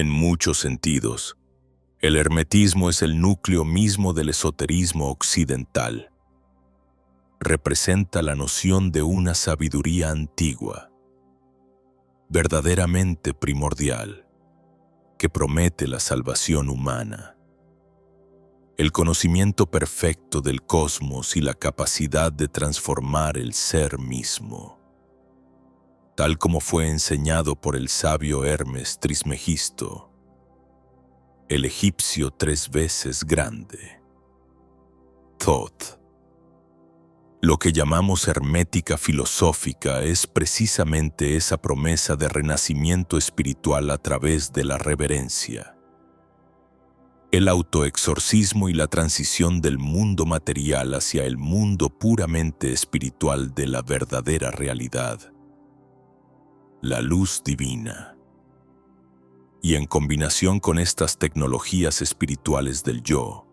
En muchos sentidos, el hermetismo es el núcleo mismo del esoterismo occidental. Representa la noción de una sabiduría antigua, verdaderamente primordial, que promete la salvación humana. El conocimiento perfecto del cosmos y la capacidad de transformar el ser mismo, tal como fue enseñado por el sabio Hermes Trismegisto, el egipcio 3 veces grande. Thoth. Lo que llamamos hermética filosófica es precisamente esa promesa de renacimiento espiritual a través de la reverencia. El autoexorcismo y la transición del mundo material hacia el mundo puramente espiritual de la verdadera realidad, la luz divina. Y en combinación con estas tecnologías espirituales del yo,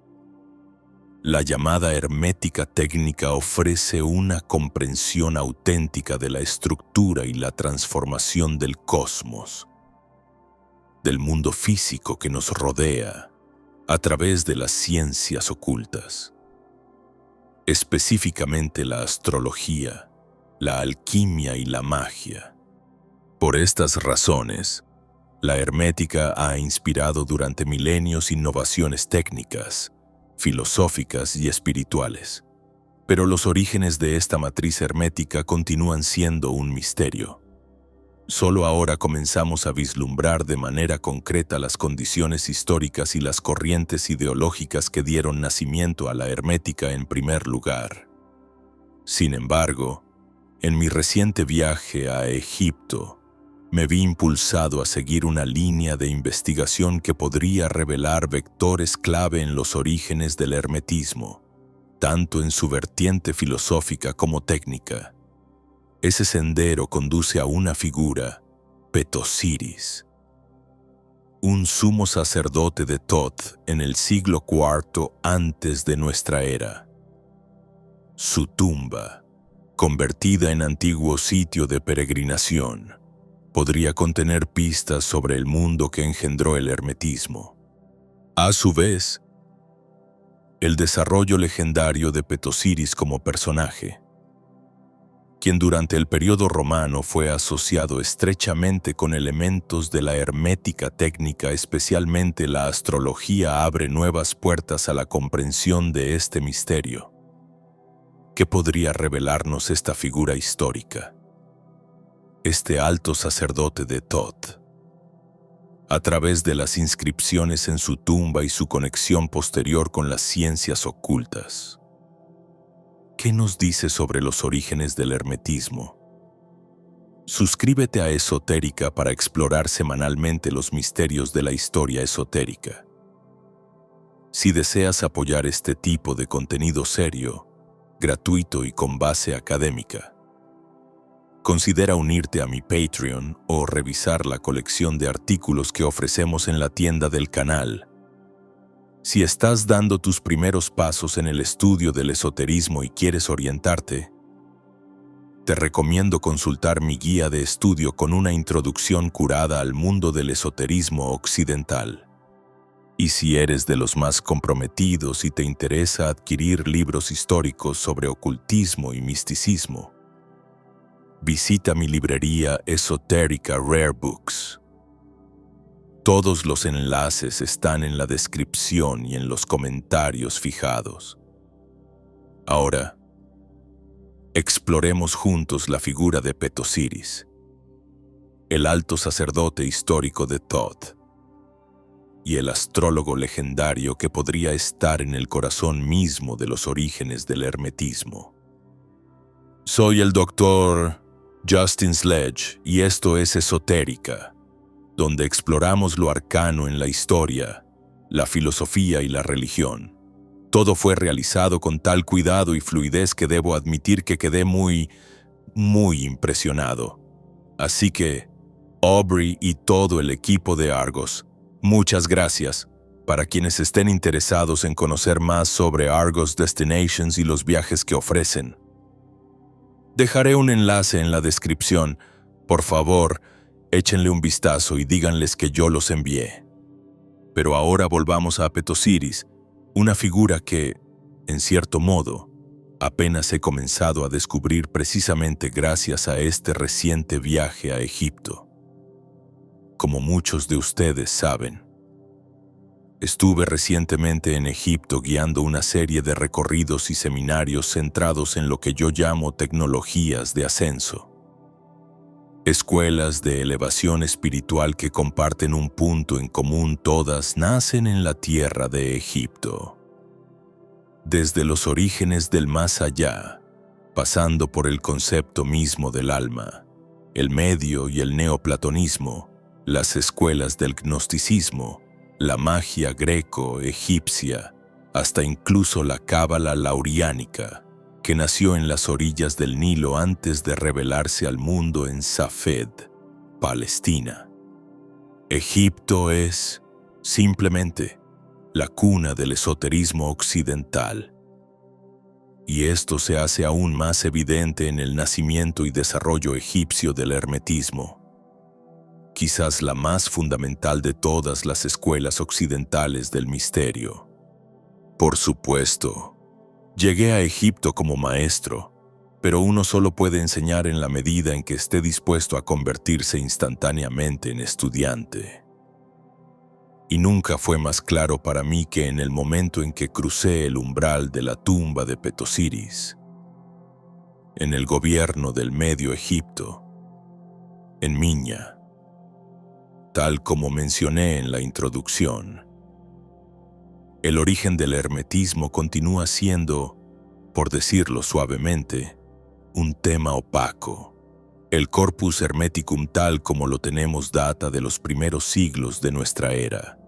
la llamada hermética técnica ofrece una comprensión auténtica de la estructura y la transformación del cosmos, del mundo físico que nos rodea, a través de las ciencias ocultas, específicamente la astrología, la alquimia y la magia. Por estas razones, la hermética ha inspirado durante milenios innovaciones técnicas, filosóficas y espirituales. Pero los orígenes de esta matriz hermética continúan siendo un misterio. Solo ahora comenzamos a vislumbrar de manera concreta las condiciones históricas y las corrientes ideológicas que dieron nacimiento a la hermética en primer lugar. Sin embargo, en mi reciente viaje a Egipto, me vi impulsado a seguir una línea de investigación que podría revelar vectores clave en los orígenes del hermetismo, tanto en su vertiente filosófica como técnica. Ese sendero conduce a una figura, Pet-Osiris, un sumo sacerdote de Thoth en el siglo IV antes de nuestra era. Su tumba, convertida en antiguo sitio de peregrinación, podría contener pistas sobre el mundo que engendró el hermetismo. A su vez, el desarrollo legendario de Pet-Osiris como personaje, quien durante el periodo romano fue asociado estrechamente con elementos de la hermética técnica, especialmente la astrología, abre nuevas puertas a la comprensión de este misterio. ¿Qué podría revelarnos esta figura histórica? Este alto sacerdote de Thoth, a través de las inscripciones en su tumba y su conexión posterior con las ciencias ocultas. ¿Qué nos dice sobre los orígenes del hermetismo? Suscríbete a Esotérica para explorar semanalmente los misterios de la historia esotérica. Si deseas apoyar este tipo de contenido serio, gratuito y con base académica, considera unirte a mi Patreon o revisar la colección de artículos que ofrecemos en la tienda del canal. Si estás dando tus primeros pasos en el estudio del esoterismo y quieres orientarte, te recomiendo consultar mi guía de estudio con una introducción curada al mundo del esoterismo occidental. Y si eres de los más comprometidos y te interesa adquirir libros históricos sobre ocultismo y misticismo, visita mi librería Esotérica Rare Books. Todos los enlaces están en la descripción y en los comentarios fijados. Ahora, exploremos juntos la figura de Pet-Osiris, el alto sacerdote histórico de Thoth y el astrólogo legendario que podría estar en el corazón mismo de los orígenes del hermetismo. Soy el Dr. Justin Sledge y esto es Esotérica, donde exploramos lo arcano en la historia, la filosofía y la religión. Todo fue realizado con tal cuidado y fluidez que debo admitir que quedé muy impresionado. Así que, Aubrey y todo el equipo de Argos, muchas gracias. Para quienes estén interesados en conocer más sobre Argos Destinations y los viajes que ofrecen, dejaré un enlace en la descripción. Por favor, Échenle un vistazo y díganles que yo los envié. Pero ahora volvamos a Apetosiris, una figura que, en cierto modo, apenas he comenzado a descubrir precisamente gracias a este reciente viaje a Egipto. Como muchos de ustedes saben, estuve recientemente en Egipto guiando una serie de recorridos y seminarios centrados en lo que yo llamo tecnologías de ascenso. Escuelas de elevación espiritual que comparten un punto en común, todas nacen en la tierra de Egipto. Desde los orígenes del más allá, pasando por el concepto mismo del alma, el medio y el neoplatonismo, las escuelas del gnosticismo, la magia greco-egipcia, hasta incluso la cábala lauriánica, que nació en las orillas del Nilo antes de revelarse al mundo en Safed, Palestina. Egipto es, simplemente, la cuna del esoterismo occidental. Y esto se hace aún más evidente en el nacimiento y desarrollo egipcio del hermetismo, quizás la más fundamental de todas las escuelas occidentales del misterio. Por supuesto, llegué a Egipto como maestro, pero uno solo puede enseñar en la medida en que esté dispuesto a convertirse instantáneamente en estudiante. Y nunca fue más claro para mí que en el momento en que crucé el umbral de la tumba de Petosiris, en el gobierno del Medio Egipto, en Miña, tal como mencioné en la introducción. El origen del hermetismo continúa siendo, por decirlo suavemente, un tema opaco. El corpus hermeticum tal como lo tenemos data de los primeros siglos de nuestra era,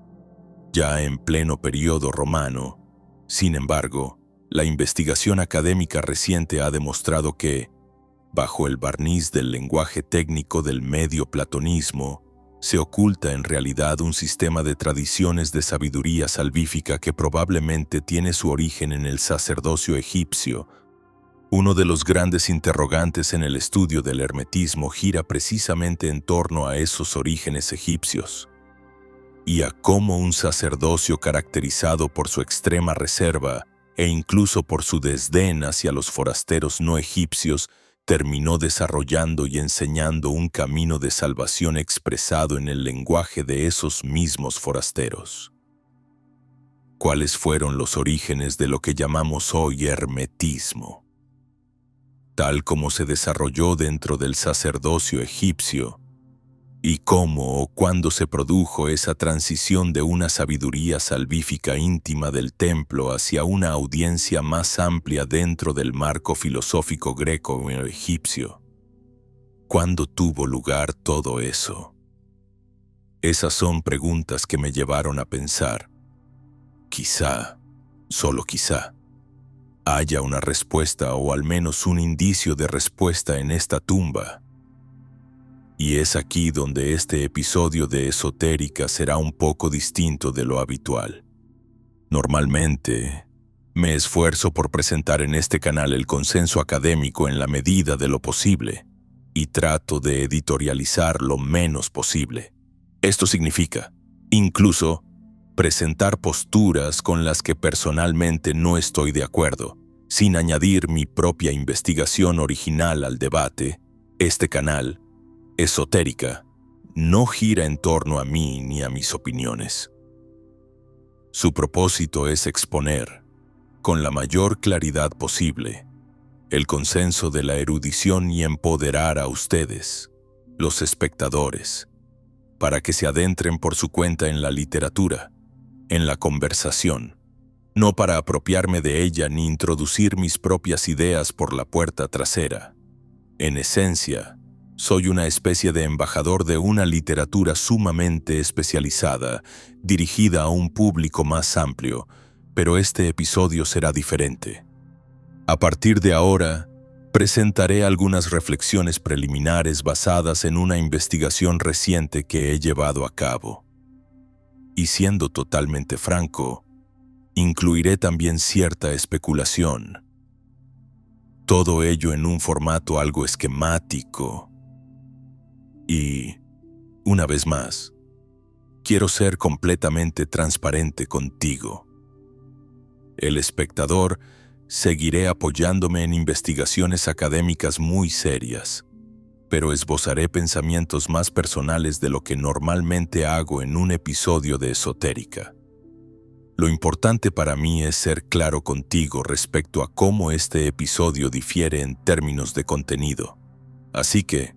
ya en pleno periodo romano. Sin embargo, la investigación académica reciente ha demostrado que, bajo el barniz del lenguaje técnico del medio platonismo, se oculta en realidad un sistema de tradiciones de sabiduría salvífica que probablemente tiene su origen en el sacerdocio egipcio. Uno de los grandes interrogantes en el estudio del hermetismo gira precisamente en torno a esos orígenes egipcios y a cómo un sacerdocio caracterizado por su extrema reserva e incluso por su desdén hacia los forasteros no egipcios terminó desarrollando y enseñando un camino de salvación expresado en el lenguaje de esos mismos forasteros. ¿Cuáles fueron los orígenes de lo que llamamos hoy hermetismo? Tal como se desarrolló dentro del sacerdocio egipcio, y cómo o cuándo se produjo esa transición de una sabiduría salvífica íntima del templo hacia una audiencia más amplia dentro del marco filosófico greco o egipcio. ¿Cuándo tuvo lugar todo eso? Esas son preguntas que me llevaron a pensar. Quizá, solo quizá, haya una respuesta o al menos un indicio de respuesta en esta tumba. Y es aquí donde este episodio de Esotérica será un poco distinto de lo habitual. Normalmente, me esfuerzo por presentar en este canal el consenso académico en la medida de lo posible y trato de editorializar lo menos posible. Esto significa, incluso, presentar posturas con las que personalmente no estoy de acuerdo, sin añadir mi propia investigación original al debate. Este canal, Esotérica, no gira en torno a mí ni a mis opiniones. Su propósito es exponer, con la mayor claridad posible, el consenso de la erudición y empoderar a ustedes, los espectadores, para que se adentren por su cuenta en la literatura, en la conversación, no para apropiarme de ella ni introducir mis propias ideas por la puerta trasera. En esencia, soy una especie de embajador de una literatura sumamente especializada, dirigida a un público más amplio, pero este episodio será diferente. A partir de ahora, presentaré algunas reflexiones preliminares basadas en una investigación reciente que he llevado a cabo. Y siendo totalmente franco, incluiré también cierta especulación. Todo ello en un formato algo esquemático y, Una vez más, quiero ser completamente transparente contigo. El espectador seguiré apoyándome en investigaciones académicas muy serias, pero esbozaré pensamientos más personales de lo que normalmente hago en un episodio de Esotérica. Lo importante para mí es ser claro contigo respecto a cómo este episodio difiere en términos de contenido. Así que,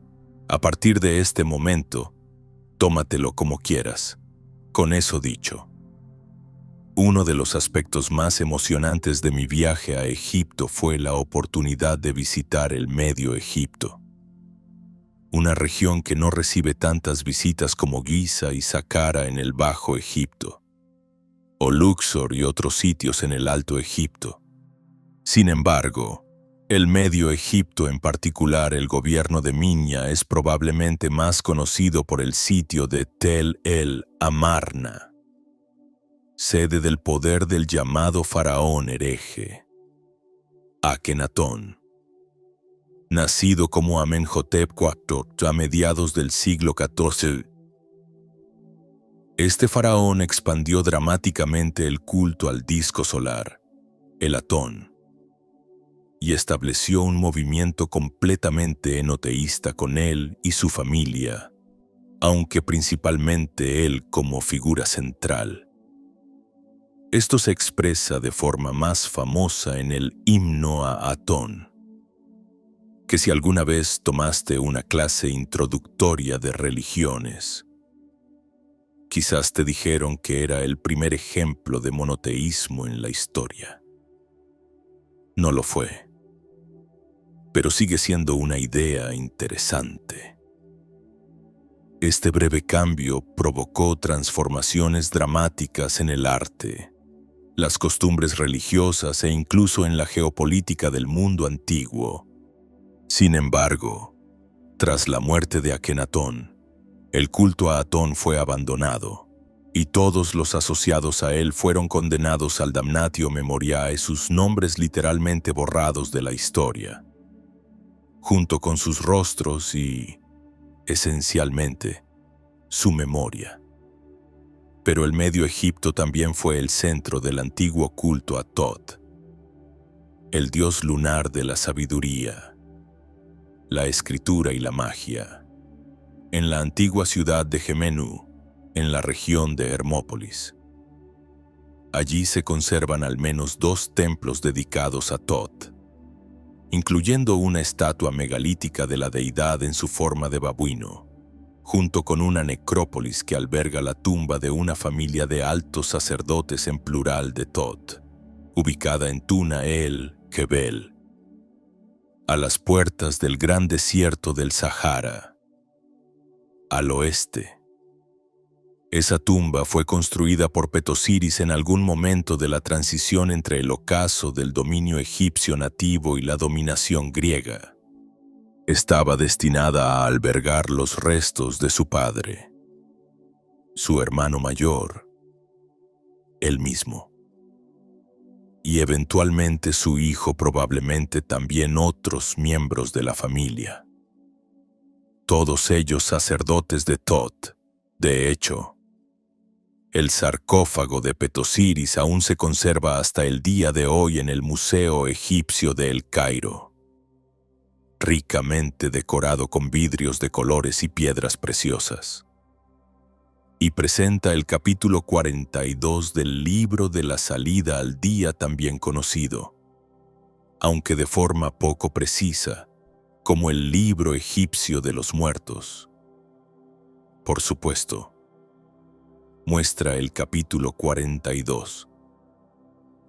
a partir de este momento, tómatelo como quieras. Con eso dicho, uno de los aspectos más emocionantes de mi viaje a Egipto fue la oportunidad de visitar el Medio Egipto, una región que no recibe tantas visitas como Giza y Saqqara en el Bajo Egipto, o Luxor y otros sitios en el Alto Egipto. Sin embargo, el Medio Egipto, en particular el gobierno de Minya, es probablemente más conocido por el sitio de Tel el Amarna, sede del poder del llamado faraón hereje, Akenatón. Nacido como Amenhotep IV a mediados del siglo XIV, este faraón expandió dramáticamente el culto al disco solar, el Atón, y estableció un movimiento completamente enoteísta con él y su familia, aunque principalmente él como figura central. Esto se expresa de forma más famosa en el himno a Atón, que si alguna vez tomaste una clase introductoria de religiones, quizás te dijeron que era el primer ejemplo de monoteísmo en la historia. No lo fue, pero sigue siendo una idea interesante. Este breve cambio provocó transformaciones dramáticas en el arte, las costumbres religiosas e incluso en la geopolítica del mundo antiguo. Sin embargo, tras la muerte de Akenatón, el culto a Atón fue abandonado, y todos los asociados a él fueron condenados al damnatio memoriae, sus nombres literalmente borrados de la historia, junto con sus rostros y, esencialmente, su memoria. Pero el Medio Egipto también fue el centro del antiguo culto a Tot, el dios lunar de la sabiduría, la escritura y la magia, en la antigua ciudad de Gemenú, en la región de Hermópolis. Allí se conservan al menos 2 templos dedicados a Tot, incluyendo una estatua megalítica de la deidad en su forma de babuino, junto con una necrópolis que alberga la tumba de una familia de altos sacerdotes en plural de Tot, ubicada en Tuna el Jebel, a las puertas del gran desierto del Sahara, al oeste. Esa tumba fue construida por Petosiris en algún momento de la transición entre el ocaso del dominio egipcio nativo y la dominación griega. Estaba destinada a albergar los restos de su padre, su hermano mayor, él mismo, y eventualmente su hijo, probablemente también otros miembros de la familia. Todos ellos sacerdotes de Tot. De hecho, el sarcófago de Petosiris aún se conserva hasta el día de hoy en el Museo Egipcio de El Cairo, ricamente decorado con vidrios de colores y piedras preciosas, y presenta el capítulo 42 del libro de la salida al día, también conocido, aunque de forma poco precisa, como el libro egipcio de los muertos. Por supuesto, muestra el capítulo 42.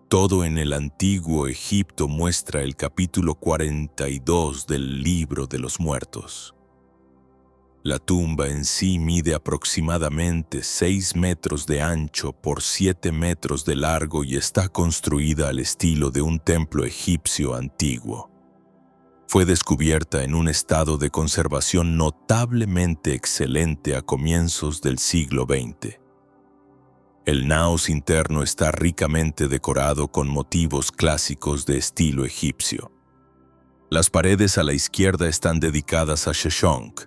Todo en el antiguo Egipto muestra el capítulo 42 del libro de los muertos. La tumba en sí mide aproximadamente 6 metros de ancho por 7 metros de largo y está construida al estilo de un templo egipcio antiguo. Fue descubierta en un estado de conservación notablemente excelente a comienzos del siglo XX. El naos interno está ricamente decorado con motivos clásicos de estilo egipcio. Las paredes a la izquierda están dedicadas a Sheshonq,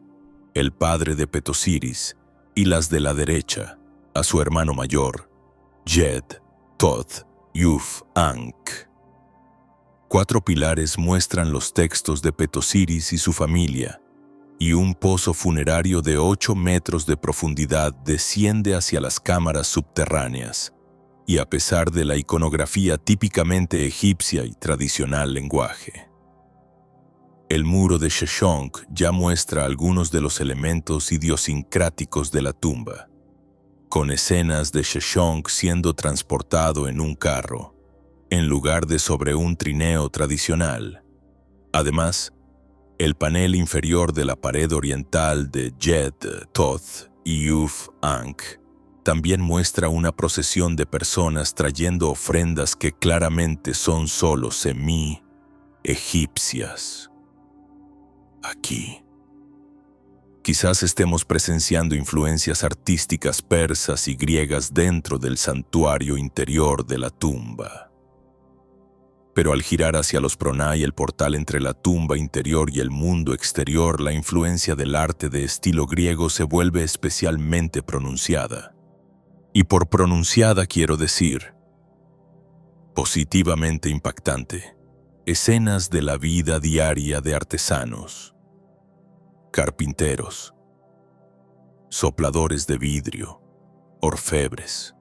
el padre de Petosiris, y las de la derecha, a su hermano mayor, Jed, Thoth, Yuf, Ankh. 4 pilares muestran los textos de Pet-Osiris y su familia, y un pozo funerario de 8 metros de profundidad desciende hacia las cámaras subterráneas, y a pesar de la iconografía típicamente egipcia y tradicional lenguaje. El muro de Sheshonq ya muestra algunos de los elementos idiosincráticos de la tumba, con escenas de Sheshonq siendo transportado en un carro, en lugar de sobre un trineo tradicional. Además, el panel inferior de la pared oriental de Jed, Thoth y Yuf, Ankh también muestra una procesión de personas trayendo ofrendas que claramente son solo semi-egipcias. Aquí, quizás estemos presenciando influencias artísticas persas y griegas dentro del santuario interior de la tumba. Pero al girar hacia los pronai, el portal entre la tumba interior y el mundo exterior, la influencia del arte de estilo griego se vuelve especialmente pronunciada. Y por pronunciada quiero decir positivamente impactante. Escenas de la vida diaria de artesanos, carpinteros, sopladores de vidrio, orfebres,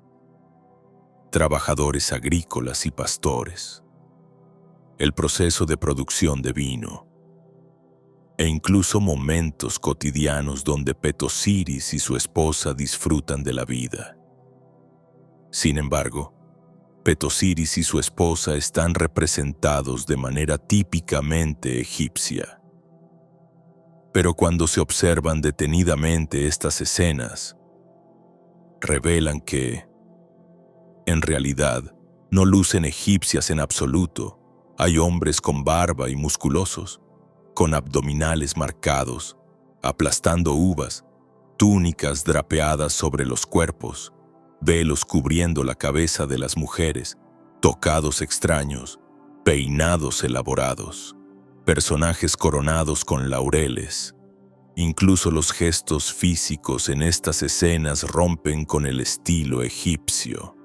trabajadores agrícolas y pastores, el proceso de producción de vino, e incluso momentos cotidianos donde Pet-Osiris y su esposa disfrutan de la vida. Sin embargo, Pet-Osiris y su esposa están representados de manera típicamente egipcia. Pero cuando se observan detenidamente estas escenas, revelan que, en realidad, no lucen egipcias en absoluto. Hay hombres con barba y musculosos, con abdominales marcados, aplastando uvas, túnicas drapeadas sobre los cuerpos, velos cubriendo la cabeza de las mujeres, tocados extraños, peinados elaborados, personajes coronados con laureles. Incluso los gestos físicos en estas escenas rompen con el estilo egipcio.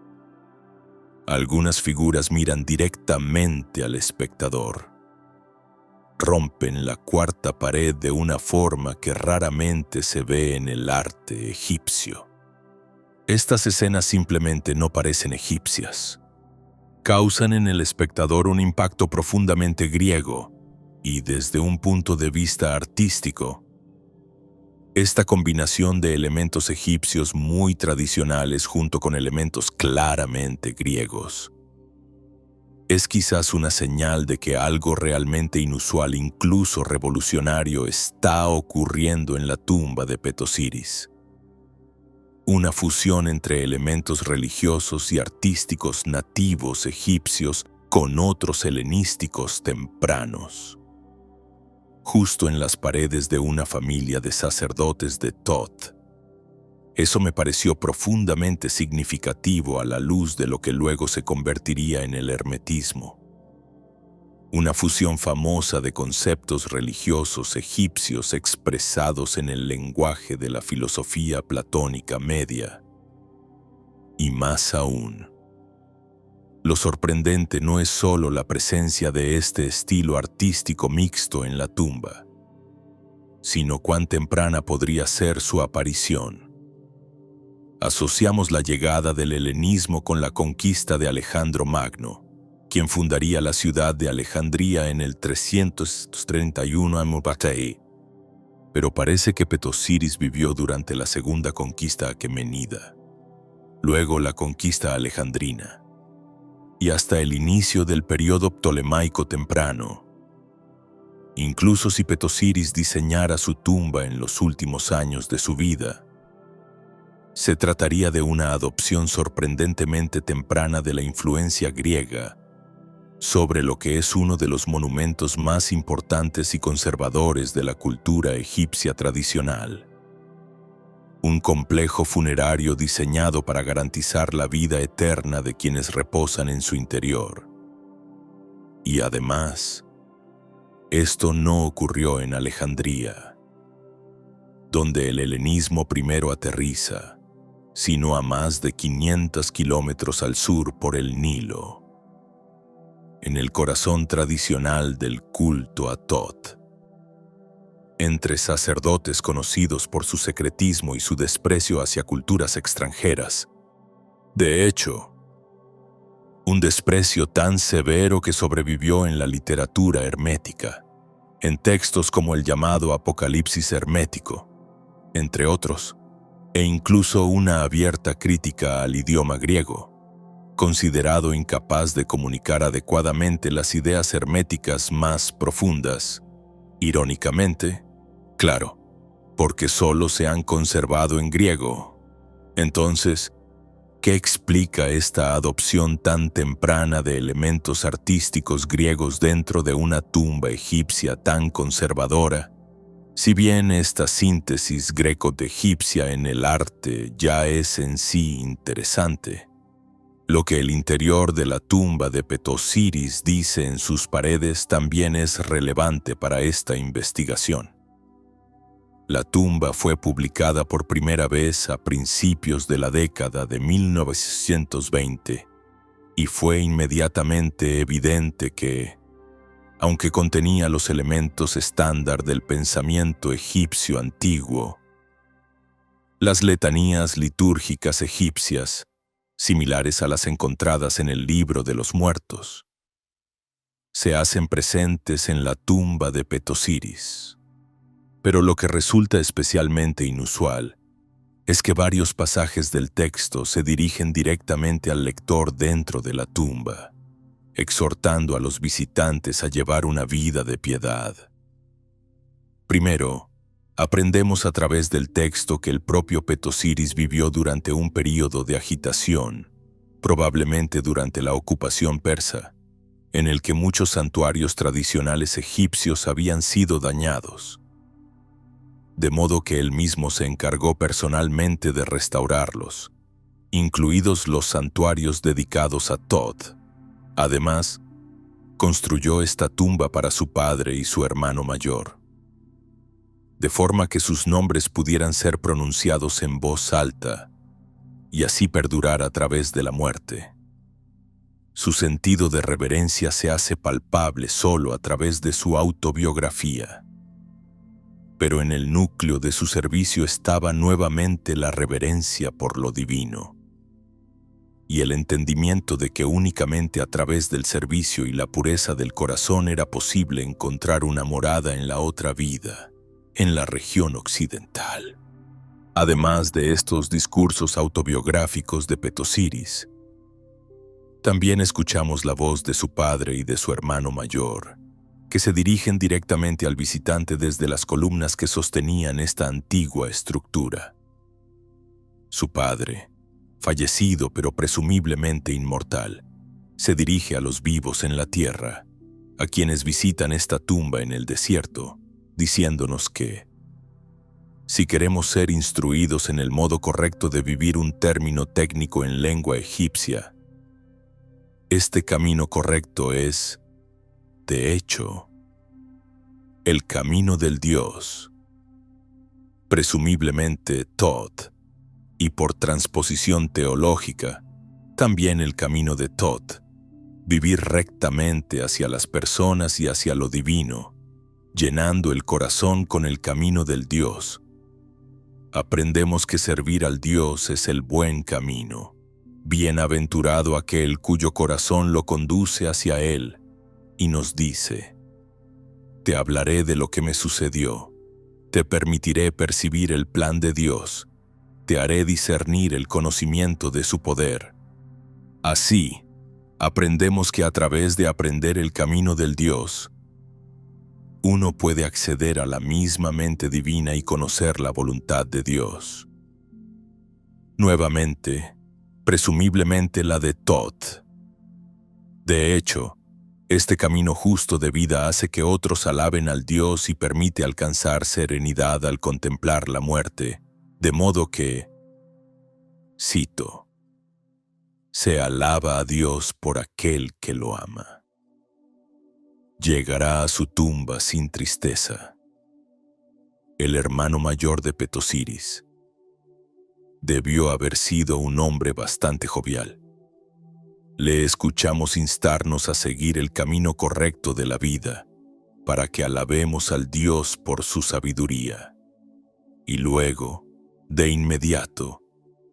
Algunas figuras miran directamente al espectador. Rompen la cuarta pared de una forma que raramente se ve en el arte egipcio. Estas escenas simplemente no parecen egipcias. Causan en el espectador un impacto profundamente griego y, desde un punto de vista artístico, esta combinación de elementos egipcios muy tradicionales junto con elementos claramente griegos es quizás una señal de que algo realmente inusual, incluso revolucionario, está ocurriendo en la tumba de Pet-Osiris. Una fusión entre elementos religiosos y artísticos nativos egipcios con otros helenísticos tempranos. Justo en las paredes de una familia de sacerdotes de Thoth. Eso me pareció profundamente significativo a la luz de lo que luego se convertiría en el hermetismo. Una fusión famosa de conceptos religiosos egipcios expresados en el lenguaje de la filosofía platónica media. Y más aún, lo sorprendente no es solo la presencia de este estilo artístico mixto en la tumba, sino cuán temprana podría ser su aparición. Asociamos la llegada del helenismo con la conquista de Alejandro Magno, quien fundaría la ciudad de Alejandría en el 331 a.M. Pero parece que Pet-Osiris vivió durante la segunda conquista aquemenida, luego la conquista alejandrina, y hasta el inicio del período ptolemaico temprano. Incluso si Pet-Osiris diseñara su tumba en los últimos años de su vida, se trataría de una adopción sorprendentemente temprana de la influencia griega sobre lo que es uno de los monumentos más importantes y conservadores de la cultura egipcia tradicional. Un complejo funerario diseñado para garantizar la vida eterna de quienes reposan en su interior. Y además, esto no ocurrió en Alejandría. donde el helenismo primero aterriza, sino a más de 500 kilómetros al sur por el Nilo, en el corazón tradicional del culto a Thoth, entre sacerdotes conocidos por su secretismo y su desprecio hacia culturas extranjeras. De hecho, un desprecio tan severo que sobrevivió en la literatura hermética, en textos como el llamado Apocalipsis hermético, entre otros, e incluso una abierta crítica al idioma griego, considerado incapaz de comunicar adecuadamente las ideas herméticas más profundas. Irónicamente, claro, porque solo se han conservado en griego. Entonces, ¿qué explica esta adopción tan temprana de elementos artísticos griegos dentro de una tumba egipcia tan conservadora? Si bien esta síntesis greco-egipcia en el arte ya es en sí interesante, lo que el interior de la tumba de Petosiris dice en sus paredes también es relevante para esta investigación. La tumba fue publicada por primera vez a principios de la década de 1920 y fue inmediatamente evidente que, aunque contenía los elementos estándar del pensamiento egipcio antiguo, las letanías litúrgicas egipcias, similares a las encontradas en el Libro de los Muertos, se hacen presentes en la tumba de Petosiris. Pero lo que resulta especialmente inusual es que varios pasajes del texto se dirigen directamente al lector dentro de la tumba, exhortando a los visitantes a llevar una vida de piedad. Primero, aprendemos a través del texto que el propio Petosiris vivió durante un período de agitación, probablemente durante la ocupación persa, en el que muchos santuarios tradicionales egipcios habían sido dañados, de modo que él mismo se encargó personalmente de restaurarlos, incluidos los santuarios dedicados a Thoth. Además, construyó esta tumba para su padre y su hermano mayor, de forma que sus nombres pudieran ser pronunciados en voz alta y así perdurar a través de la muerte. Su sentido de reverencia se hace palpable solo a través de su autobiografía. Pero en el núcleo de su servicio estaba nuevamente la reverencia por lo divino y el entendimiento de que únicamente a través del servicio y la pureza del corazón era posible encontrar una morada en la otra vida, en la región occidental. Además de estos discursos autobiográficos de Petosiris, también escuchamos la voz de su padre y de su hermano mayor, que se dirigen directamente al visitante desde las columnas que sostenían esta antigua estructura. Su padre, fallecido pero presumiblemente inmortal, se dirige a los vivos en la tierra, a quienes visitan esta tumba en el desierto, diciéndonos que, si queremos ser instruidos en el modo correcto de vivir un término técnico en lengua egipcia, este camino correcto es, de hecho, el camino del Dios, presumiblemente Thoth, y por transposición teológica, también el camino de Thoth, vivir rectamente hacia las personas y hacia lo divino, llenando el corazón con el camino del Dios. Aprendemos que servir al Dios es el buen camino. Bienaventurado aquel cuyo corazón lo conduce hacia Él, y nos dice: te hablaré de lo que me sucedió, te permitiré percibir el plan de Dios, te haré discernir el conocimiento de su poder. Así, aprendemos que a través de aprender el camino del Dios, uno puede acceder a la misma mente divina y conocer la voluntad de Dios. Nuevamente, presumiblemente la de Thoth. De hecho, este camino justo de vida hace que otros alaben al Dios y permite alcanzar serenidad al contemplar la muerte, de modo que, cito, se alaba a Dios por aquel que lo ama. Llegará a su tumba sin tristeza. el hermano mayor de Petosiris. Debió haber sido un hombre bastante jovial. Le escuchamos instarnos a seguir el camino correcto de la vida, para que alabemos al Dios por su sabiduría. Y luego, de inmediato,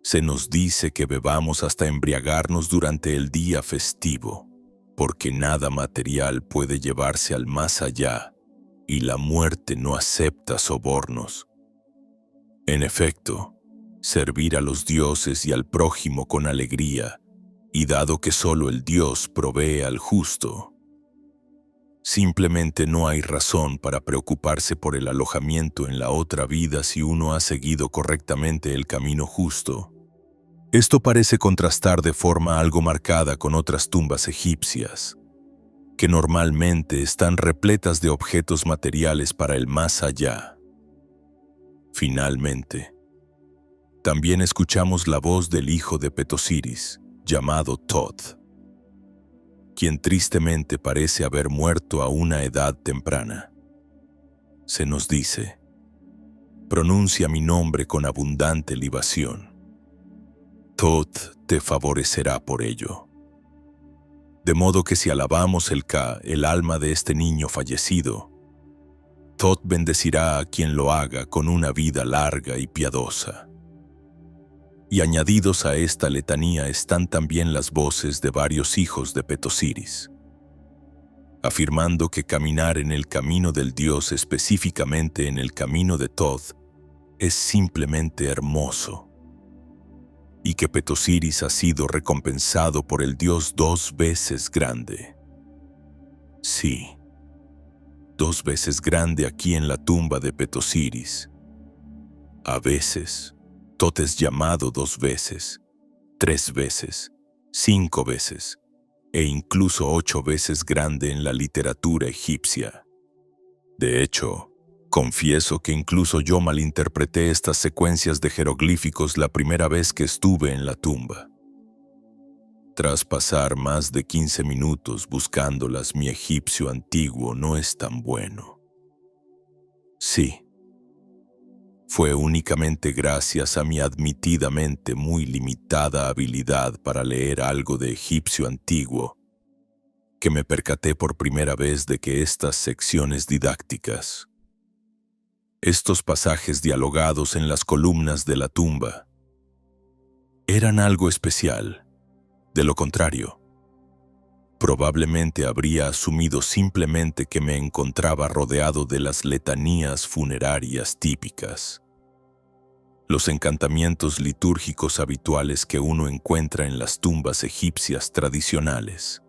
se nos dice que bebamos hasta embriagarnos durante el día festivo, porque nada material puede llevarse al más allá, y la muerte no acepta sobornos. En efecto, servir a los dioses y al prójimo con alegría, y dado que solo el Dios provee al justo, simplemente no hay razón para preocuparse por el alojamiento en la otra vida si uno ha seguido correctamente el camino justo. Esto parece contrastar de forma algo marcada con otras tumbas egipcias, que normalmente están repletas de objetos materiales para el más allá. Finalmente, también escuchamos la voz del hijo de Petosiris, llamado Thoth, quien tristemente parece haber muerto a una edad temprana. Se nos dice: pronuncia mi nombre con abundante libación. Thoth te favorecerá por ello. De modo que si alabamos el alma de este niño fallecido, Thoth bendecirá a quien lo haga con una vida larga y piadosa. Y añadidos a esta letanía están también las voces de varios hijos de Petosiris, afirmando que caminar en el camino del Dios, específicamente en el camino de Thoth, es simplemente hermoso, y que Petosiris ha sido recompensado por el Dios 2 veces grande. Sí, 2 veces grande aquí en la tumba de Petosiris. A veces, Thoth es llamado 2 veces, 3 veces, 5 veces, e incluso 8 veces grande en la literatura egipcia. De hecho, confieso que incluso yo malinterpreté estas secuencias de jeroglíficos la primera vez que estuve en la tumba. Tras pasar más de 15 minutos buscándolas, mi egipcio antiguo no es tan bueno. Sí, fue únicamente gracias a mi admitidamente muy limitada habilidad para leer algo de egipcio antiguo que me percaté por primera vez de que estas secciones didácticas, estos pasajes dialogados en las columnas de la tumba, eran algo especial. De lo contrario, probablemente habría asumido simplemente que me encontraba rodeado de las letanías funerarias típicas, los encantamientos litúrgicos habituales que uno encuentra en las tumbas egipcias tradicionales.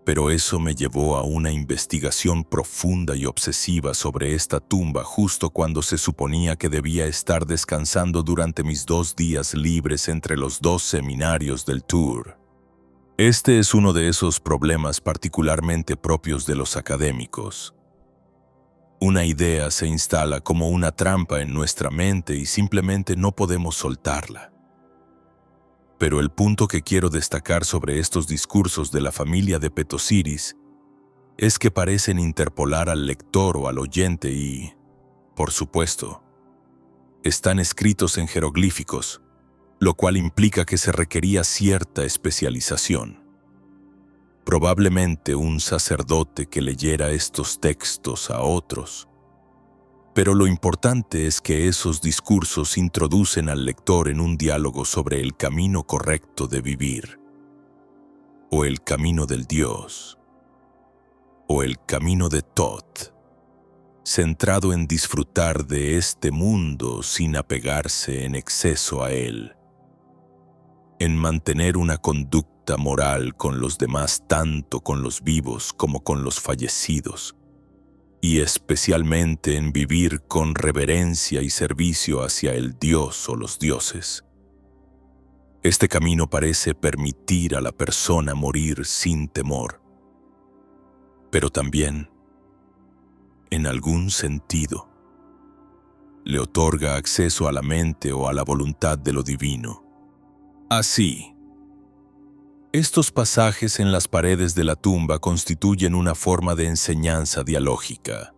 Pero eso me llevó a una investigación profunda y obsesiva sobre esta tumba justo cuando se suponía que debía estar descansando durante mis 2 días libres entre los 2 seminarios del tour. Este es uno de esos problemas particularmente propios de los académicos. Una idea se instala como una trampa en nuestra mente y simplemente no podemos soltarla. Pero el punto que quiero destacar sobre estos discursos de la familia de Petosiris es que parecen interpolar al lector o al oyente y, por supuesto, están escritos en jeroglíficos, lo cual implica que se requería cierta especialización. Probablemente un sacerdote que leyera estos textos a otros. Pero lo importante es que esos discursos introducen al lector en un diálogo sobre el camino correcto de vivir, o el camino del Dios, o el camino de Thoth, centrado en disfrutar de este mundo sin apegarse en exceso a él, en mantener una conducta moral con los demás, tanto con los vivos como con los fallecidos, y especialmente en vivir con reverencia y servicio hacia el Dios o los dioses. Este camino parece permitir a la persona morir sin temor, pero también, en algún sentido, le otorga acceso a la mente o a la voluntad de lo divino. Así, estos pasajes en las paredes de la tumba constituyen una forma de enseñanza dialógica,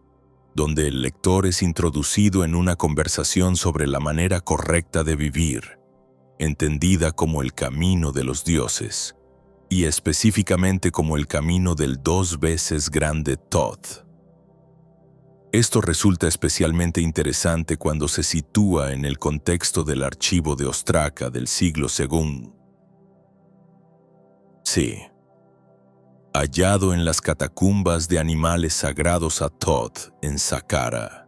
donde el lector es introducido en una conversación sobre la manera correcta de vivir, entendida como el camino de los dioses, y específicamente como el camino del 2 veces grande Thoth. Esto resulta especialmente interesante cuando se sitúa en el contexto del archivo de Ostraca del siglo II. Sí. Hallado en las catacumbas de animales sagrados a Thoth en Saqqara.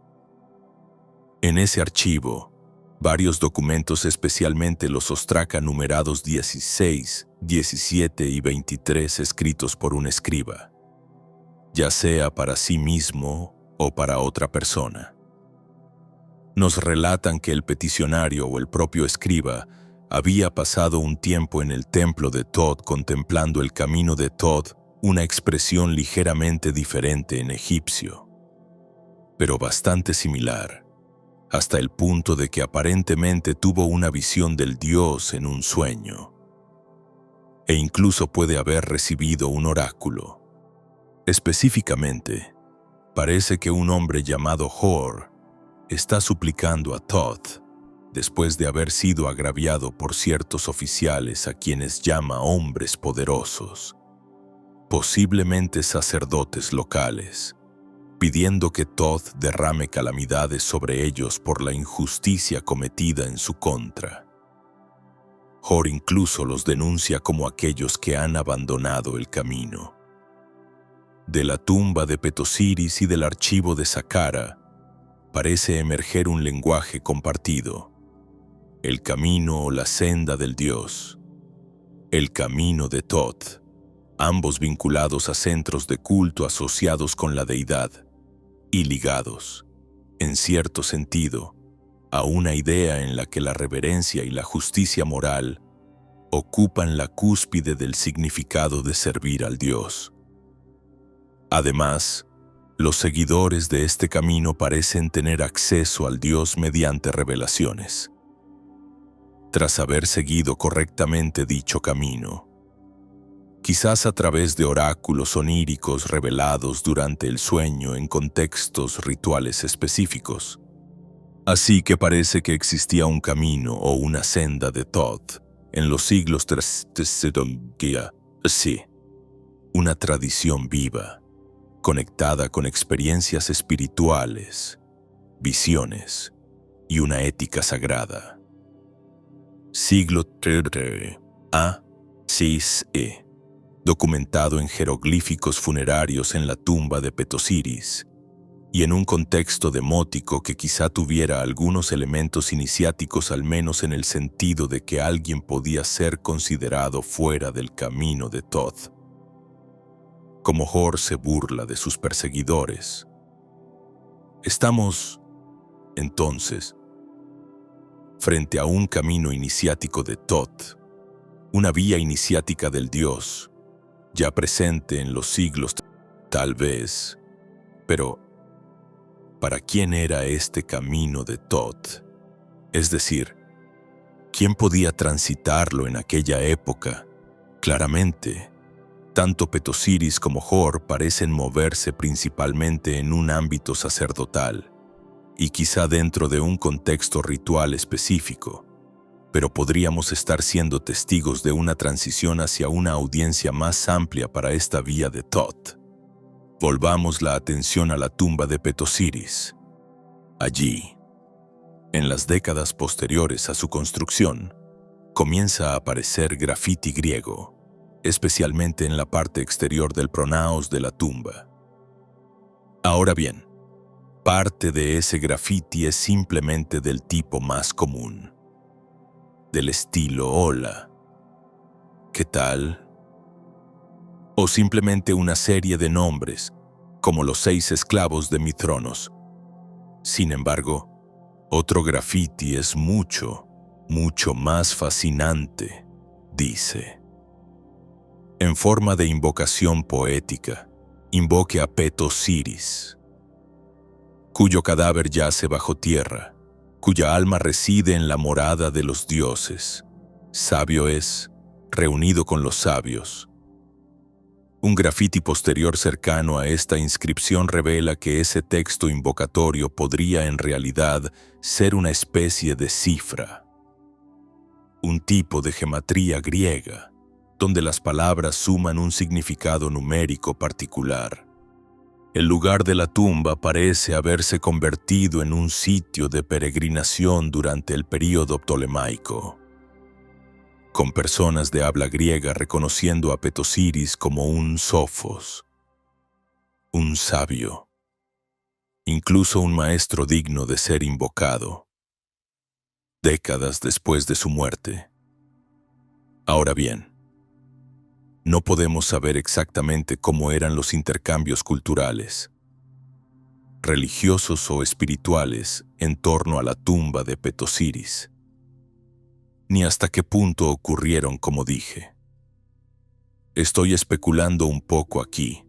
En ese archivo, varios documentos, especialmente los Ostraca numerados 16, 17 y 23, escritos por un escriba, ya sea para sí mismo o para otra persona, nos relatan que el peticionario o el propio escriba había pasado un tiempo en el templo de Thoth contemplando el camino de Thoth, una expresión ligeramente diferente en egipcio, pero bastante similar, hasta el punto de que aparentemente tuvo una visión del dios en un sueño, e incluso puede haber recibido un oráculo. Específicamente, parece que un hombre llamado Hor está suplicando a Thoth, después de haber sido agraviado por ciertos oficiales a quienes llama hombres poderosos, posiblemente sacerdotes locales, pidiendo que Thoth derrame calamidades sobre ellos por la injusticia cometida en su contra. Hor incluso los denuncia como aquellos que han abandonado el camino. De la tumba de Petosiris y del archivo de Saqqara parece emerger un lenguaje compartido: el camino o la senda del dios, el camino de Thoth, ambos vinculados a centros de culto asociados con la deidad y ligados, en cierto sentido, a una idea en la que la reverencia y la justicia moral ocupan la cúspide del significado de servir al dios. Además, los seguidores de este camino parecen tener acceso al dios mediante revelaciones. Tras haber seguido correctamente dicho camino, quizás a través de oráculos oníricos revelados durante el sueño en contextos rituales específicos. Así que parece que existía un camino o una senda de Thoth en los siglos sí, una tradición viva, conectada con experiencias espirituales, visiones y una ética sagrada. Siglo A.C.E. documentado en jeroglíficos funerarios en la tumba de Petosiris, y en un contexto demótico que quizá tuviera algunos elementos iniciáticos, al menos en el sentido de que alguien podía ser considerado fuera del camino de Thoth. Como Hor se burla de sus perseguidores. Estamos, entonces, frente a un camino iniciático de Thoth, una vía iniciática del dios, ya presente en los siglos, tal vez, pero ¿para quién era este camino de Thoth? Es decir, ¿quién podía transitarlo en aquella época? Claramente, tanto Petosiris como Hor parecen moverse principalmente en un ámbito sacerdotal, y quizá dentro de un contexto ritual específico, pero podríamos estar siendo testigos de una transición hacia una audiencia más amplia para esta vía de Thoth. Volvamos la atención a la tumba de Petosiris. Allí, en las décadas posteriores a su construcción, comienza a aparecer grafiti griego, especialmente en la parte exterior del pronaos de la tumba. Ahora bien, parte de ese grafiti es simplemente del tipo más común, del estilo hola, ¿qué tal? O simplemente una serie de nombres, como los 6 esclavos de Mitronos. Sin embargo, otro grafiti es mucho, mucho más fascinante, dice. En forma de invocación poética, invoque a Petosiris, cuyo cadáver yace bajo tierra, cuya alma reside en la morada de los dioses. Sabio es, reunido con los sabios. Un grafiti posterior cercano a esta inscripción revela que ese texto invocatorio podría en realidad ser una especie de cifra, un tipo de gematría griega, donde las palabras suman un significado numérico particular. El lugar de la tumba parece haberse convertido en un sitio de peregrinación durante el período ptolemaico, con personas de habla griega reconociendo a Petosiris como un sofos, un sabio, incluso un maestro digno de ser invocado, décadas después de su muerte. Ahora bien, no podemos saber exactamente cómo eran los intercambios culturales, religiosos o espirituales en torno a la tumba de Petosiris, ni hasta qué punto ocurrieron como dije. Estoy especulando un poco aquí,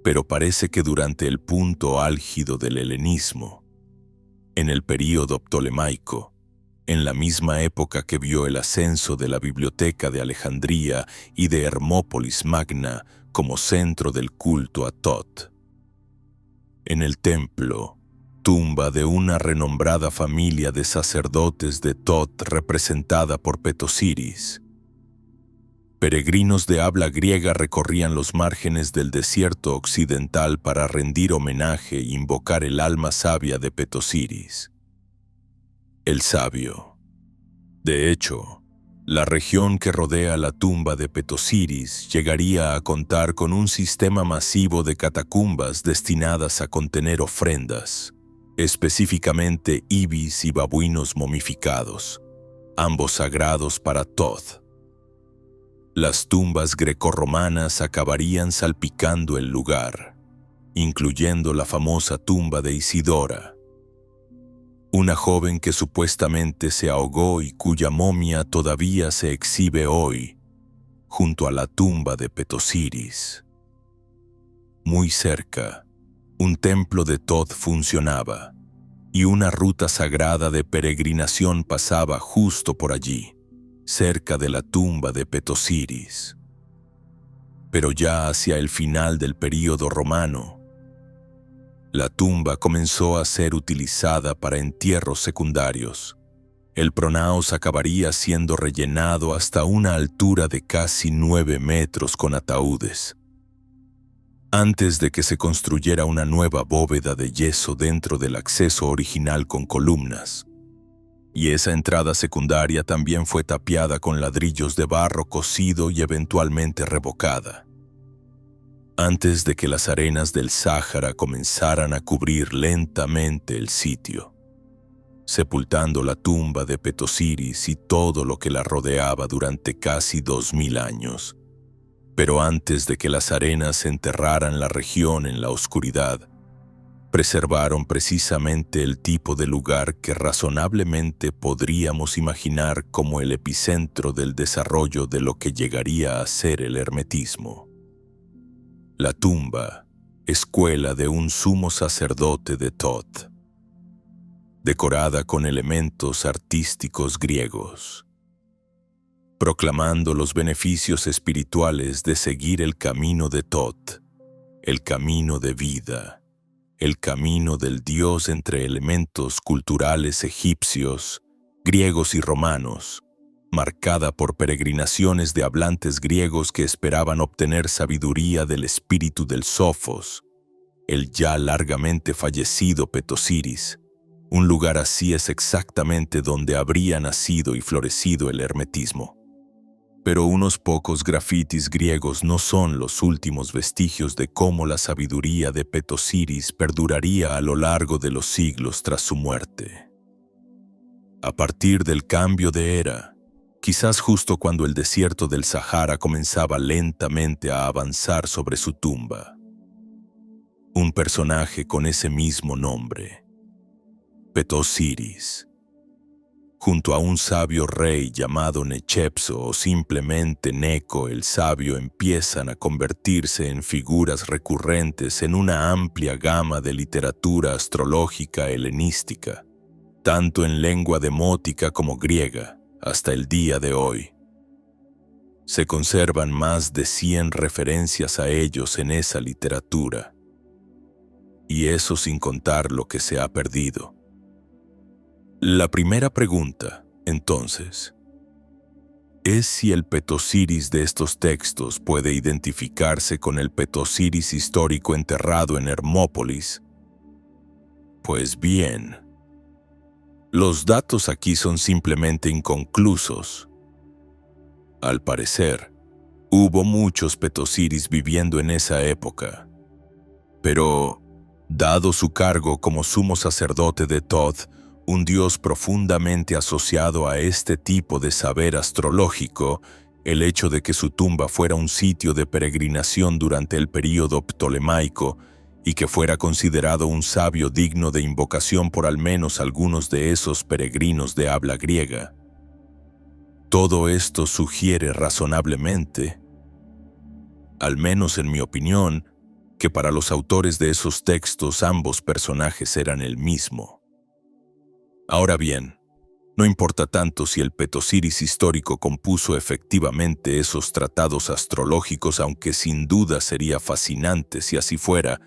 pero parece que durante el punto álgido del helenismo, en el período ptolemaico, en la misma época que vio el ascenso de la Biblioteca de Alejandría y de Hermópolis Magna como centro del culto a Tot, en el templo, tumba de una renombrada familia de sacerdotes de Tot representada por Petosiris, peregrinos de habla griega recorrían los márgenes del desierto occidental para rendir homenaje e invocar el alma sabia de Petosiris, el sabio. De hecho, la región que rodea la tumba de Petosiris llegaría a contar con un sistema masivo de catacumbas destinadas a contener ofrendas, específicamente ibis y babuinos momificados, ambos sagrados para Thoth. Las tumbas grecorromanas acabarían salpicando el lugar, incluyendo la famosa tumba de Isidora, una joven que supuestamente se ahogó y cuya momia todavía se exhibe hoy, junto a la tumba de Petosiris. Muy cerca, un templo de Thoth funcionaba, y una ruta sagrada de peregrinación pasaba justo por allí, cerca de la tumba de Petosiris. Pero ya hacia el final del período romano, la tumba comenzó a ser utilizada para entierros secundarios. El pronaos acabaría siendo rellenado hasta una altura de casi 9 metros con ataúdes, antes de que se construyera una nueva bóveda de yeso dentro del acceso original con columnas. Y esa entrada secundaria también fue tapiada con ladrillos de barro cocido y eventualmente revocada, antes de que las arenas del Sáhara comenzaran a cubrir lentamente el sitio, sepultando la tumba de Petosiris y todo lo que la rodeaba durante casi 2000 años. Pero antes de que las arenas enterraran la región en la oscuridad, preservaron precisamente el tipo de lugar que razonablemente podríamos imaginar como el epicentro del desarrollo de lo que llegaría a ser el hermetismo. La tumba, escuela de un sumo sacerdote de Thoth, decorada con elementos artísticos griegos, proclamando los beneficios espirituales de seguir el camino de Thoth, el camino de vida, el camino del dios entre elementos culturales egipcios, griegos y romanos, marcada por peregrinaciones de hablantes griegos que esperaban obtener sabiduría del espíritu del Sofos, el ya largamente fallecido Petosiris. Un lugar así es exactamente donde habría nacido y florecido el hermetismo. Pero unos pocos grafitis griegos no son los últimos vestigios de cómo la sabiduría de Petosiris perduraría a lo largo de los siglos tras su muerte. A partir del cambio de era, quizás justo cuando el desierto del Sahara comenzaba lentamente a avanzar sobre su tumba, un personaje con ese mismo nombre, Petosiris, junto a un sabio rey llamado Nechepso o simplemente Neco el sabio, empiezan a convertirse en figuras recurrentes en una amplia gama de literatura astrológica helenística, tanto en lengua demótica como griega, hasta el día de hoy. Se conservan más de 100 referencias a ellos en esa literatura. Y eso sin contar lo que se ha perdido. La primera pregunta, entonces, es si el Petosiris de estos textos puede identificarse con el Petosiris histórico enterrado en Hermópolis. Pues bien, los datos aquí son simplemente inconclusos. Al parecer, hubo muchos Petosiris viviendo en esa época. Pero, dado su cargo como sumo sacerdote de Thoth, un dios profundamente asociado a este tipo de saber astrológico, el hecho de que su tumba fuera un sitio de peregrinación durante el período ptolemaico y que fuera considerado un sabio digno de invocación por al menos algunos de esos peregrinos de habla griega. Todo esto sugiere razonablemente, al menos en mi opinión, que para los autores de esos textos ambos personajes eran el mismo. Ahora bien, no importa tanto si el Petosiris histórico compuso efectivamente esos tratados astrológicos, aunque sin duda sería fascinante si así fuera.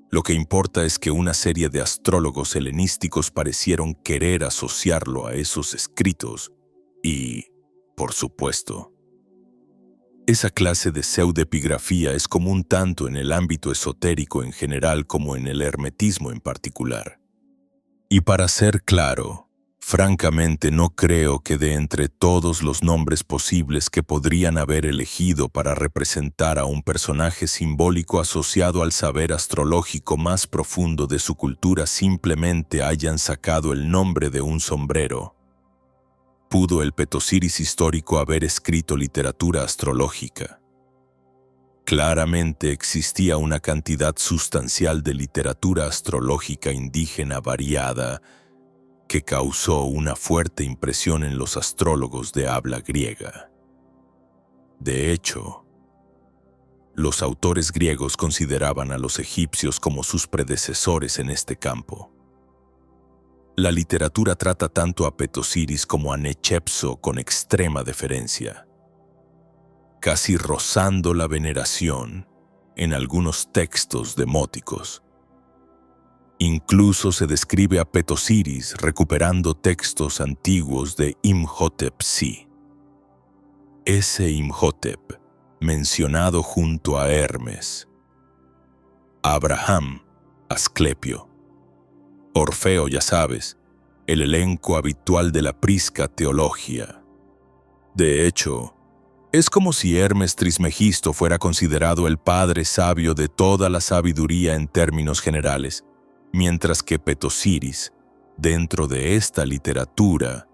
Lo que importa es que una serie de astrólogos helenísticos parecieron querer asociarlo a esos escritos y, por supuesto, esa clase de pseudepigrafía es común tanto en el ámbito esotérico en general como en el hermetismo en particular. Y para ser claro, francamente no creo que de entre todos los nombres posibles que podrían haber elegido para representar a un personaje simbólico asociado al saber astrológico más profundo de su cultura simplemente hayan sacado el nombre de un sombrero. ¿Pudo el Petosiris histórico haber escrito literatura astrológica? Claramente existía una cantidad sustancial de literatura astrológica indígena variada que causó una fuerte impresión en los astrólogos de habla griega. De hecho, los autores griegos consideraban a los egipcios como sus predecesores en este campo. La literatura trata tanto a Petosiris como a Nechepso con extrema deferencia, casi rozando la veneración en algunos textos demóticos. Incluso se describe a Petosiris recuperando textos antiguos de Imhotep-Si. Ese Imhotep, mencionado junto a Hermes, Abraham, Asclepio, Orfeo, ya sabes, el elenco habitual de la prisca teología. De hecho, es como si Hermes Trismegisto fuera considerado el padre sabio de toda la sabiduría en términos generales, mientras que Petosiris, dentro de esta literatura,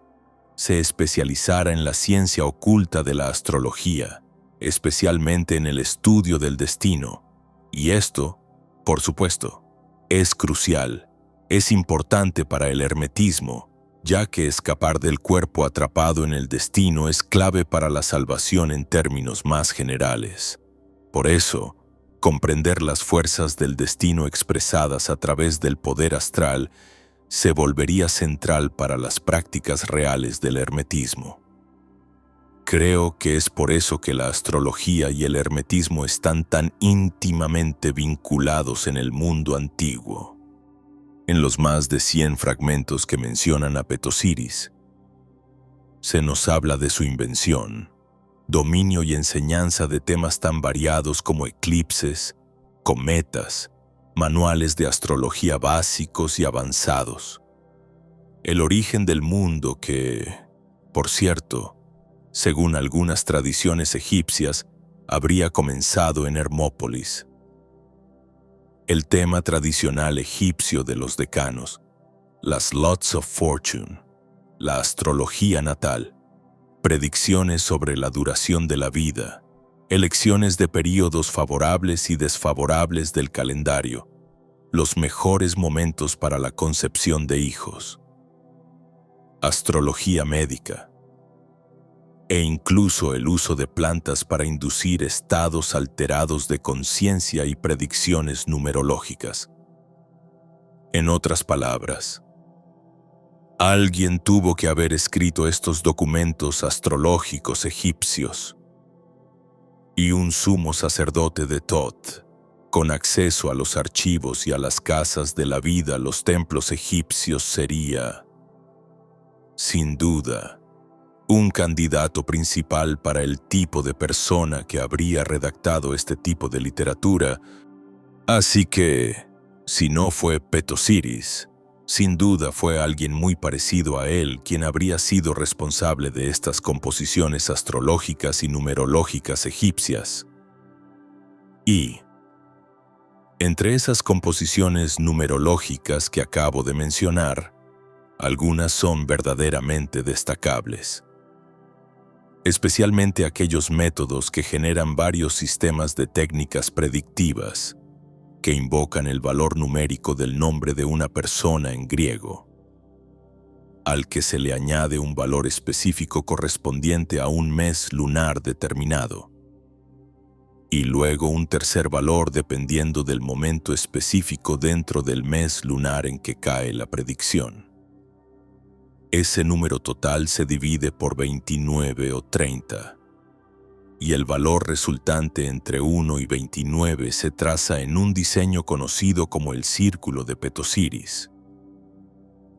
se especializara en la ciencia oculta de la astrología, especialmente en el estudio del destino. Y esto, por supuesto, es crucial, es importante para el hermetismo, ya que escapar del cuerpo atrapado en el destino es clave para la salvación en términos más generales. Por eso, comprender las fuerzas del destino expresadas a través del poder astral se volvería central para las prácticas reales del hermetismo. Creo que es por eso que la astrología y el hermetismo están tan íntimamente vinculados en el mundo antiguo. En los más de 100 fragmentos que mencionan a Petosiris, se nos habla de su invención, dominio y enseñanza de temas tan variados como eclipses, cometas, manuales de astrología básicos y avanzados, el origen del mundo que, por cierto, según algunas tradiciones egipcias, habría comenzado en Hermópolis. El tema tradicional egipcio de los decanos, las Lots of Fortune, la astrología natal, predicciones sobre la duración de la vida, elecciones de períodos favorables y desfavorables del calendario, los mejores momentos para la concepción de hijos, astrología médica, e incluso el uso de plantas para inducir estados alterados de conciencia y predicciones numerológicas. En otras palabras, Alguien tuvo que haber escrito estos documentos astrológicos egipcios. Y un sumo sacerdote de Thoth, con acceso a los archivos y a las casas de la vida, los templos egipcios, sería, sin duda, un candidato principal para el tipo de persona que habría redactado este tipo de literatura. Así que, si no fue Petosiris, sin duda fue alguien muy parecido a él quien habría sido responsable de estas composiciones astrológicas y numerológicas egipcias. Y, entre esas composiciones numerológicas que acabo de mencionar, algunas son verdaderamente destacables. Especialmente aquellos métodos que generan varios sistemas de técnicas predictivas, que invocan el valor numérico del nombre de una persona en griego, al que se le añade un valor específico correspondiente a un mes lunar determinado, y luego un tercer valor dependiendo del momento específico dentro del mes lunar en que cae la predicción. Ese número total se divide por 29 o 30, y el valor resultante entre 1 y 29 se traza en un diseño conocido como el Círculo de Petosiris,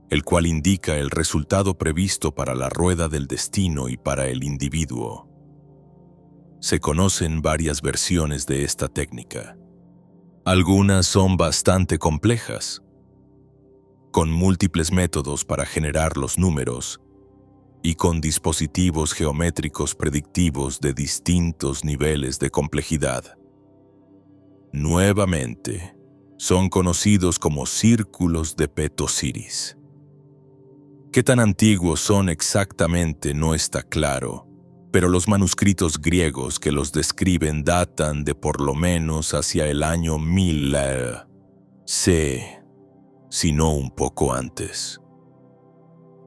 el cual indica el resultado previsto para la rueda del destino y para el individuo. Se conocen varias versiones de esta técnica. Algunas son bastante complejas, con múltiples métodos para generar los números y con dispositivos geométricos predictivos de distintos niveles de complejidad. Nuevamente, son conocidos como círculos de Petosiris. ¿Qué tan antiguos son exactamente no está claro, pero los manuscritos griegos que los describen datan de por lo menos hacia el año 1000 C, si no un poco antes.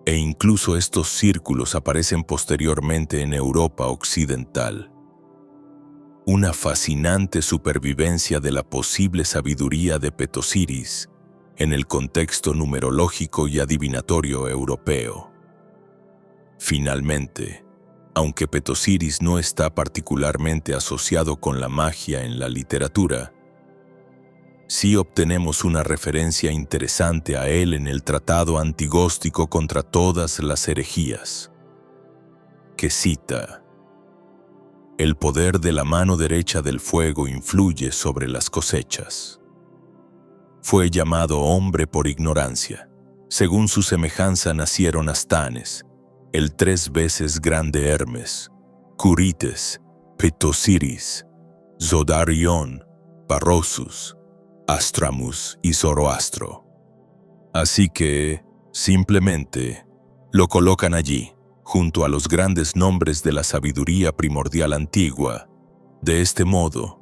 E incluso estos círculos aparecen posteriormente en Europa occidental. Una fascinante supervivencia de la posible sabiduría de Petosiris en el contexto numerológico y adivinatorio europeo. Finalmente, aunque Petosiris no está particularmente asociado con la magia en la literatura, sí obtenemos una referencia interesante a él en el Tratado Antigóstico contra todas las herejías, que cita: «El poder de la mano derecha del fuego influye sobre las cosechas. Fue llamado hombre por ignorancia. Según su semejanza nacieron Astanes, el 3 veces grande Hermes, Curites, Petosiris, Zodarion, Parrhosus, Astramus y Zoroastro». Así que, simplemente, lo colocan allí, junto a los grandes nombres de la sabiduría primordial antigua. De este modo,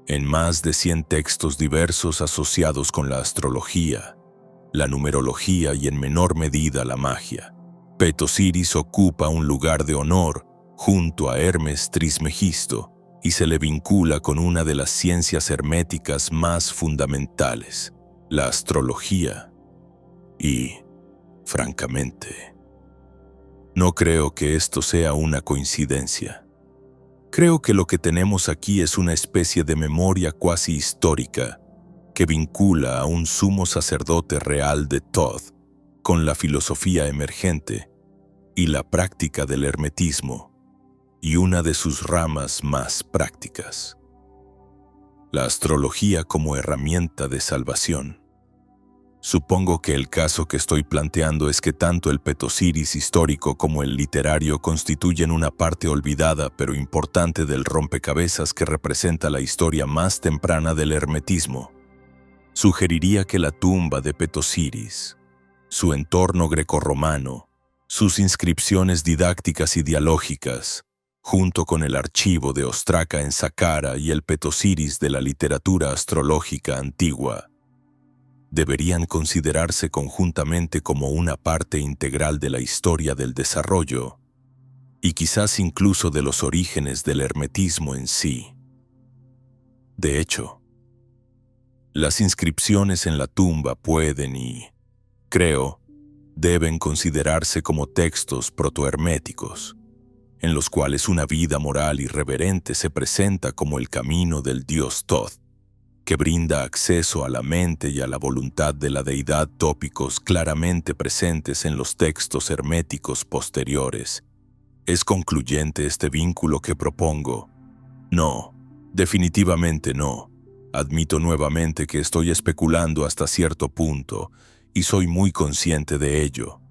en más de 100 textos diversos asociados con la astrología, la numerología y en menor medida la magia, Petosiris ocupa un lugar de honor junto a Hermes Trismegisto y se le vincula con una de las ciencias herméticas más fundamentales, la astrología. Y, francamente, no creo que esto sea una coincidencia. Creo que lo que tenemos aquí es una especie de memoria cuasi histórica que vincula a un sumo sacerdote real de Thoth con la filosofía emergente y la práctica del hermetismo, y una de sus ramas más prácticas, la astrología como herramienta de salvación. Supongo que el caso que estoy planteando es que tanto el Petosiris histórico como el literario constituyen una parte olvidada pero importante del rompecabezas que representa la historia más temprana del hermetismo. Sugeriría que la tumba de Petosiris, su entorno grecorromano, sus inscripciones didácticas y dialógicas, junto con el archivo de Ostraca en Saqqara y el Petosiris de la literatura astrológica antigua, deberían considerarse conjuntamente como una parte integral de la historia del desarrollo y quizás incluso de los orígenes del hermetismo en sí. De hecho, las inscripciones en la tumba pueden y, creo, deben considerarse como textos protoherméticos, en los cuales una vida moral irreverente se presenta como el camino del Dios Thoth, que brinda acceso a la mente y a la voluntad de la deidad, tópicos claramente presentes en los textos herméticos posteriores. ¿Es concluyente este vínculo que propongo? No, definitivamente no. Admito nuevamente que estoy especulando hasta cierto punto, y soy muy consciente de ello.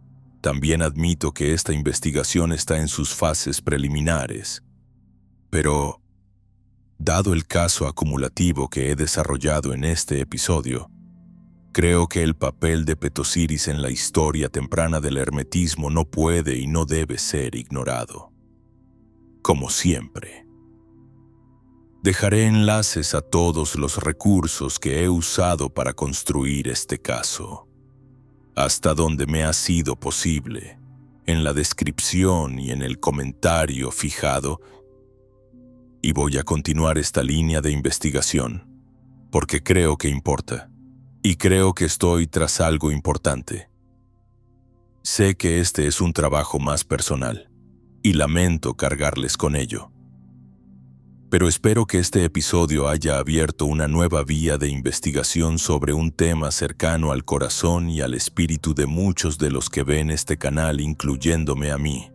También admito que esta investigación está en sus fases preliminares. Pero, dado el caso acumulativo que he desarrollado en este episodio, creo que el papel de Petosiris en la historia temprana del hermetismo no puede y no debe ser ignorado. Como siempre, dejaré enlaces a todos los recursos que he usado para construir este caso, hasta donde me ha sido posible, en la descripción y en el comentario fijado, y voy a continuar esta línea de investigación, porque creo que importa, y creo que estoy tras algo importante. Sé que este es un trabajo más personal, y lamento cargarles con ello. Pero espero que este episodio haya abierto una nueva vía de investigación sobre un tema cercano al corazón y al espíritu de muchos de los que ven este canal, incluyéndome a mí.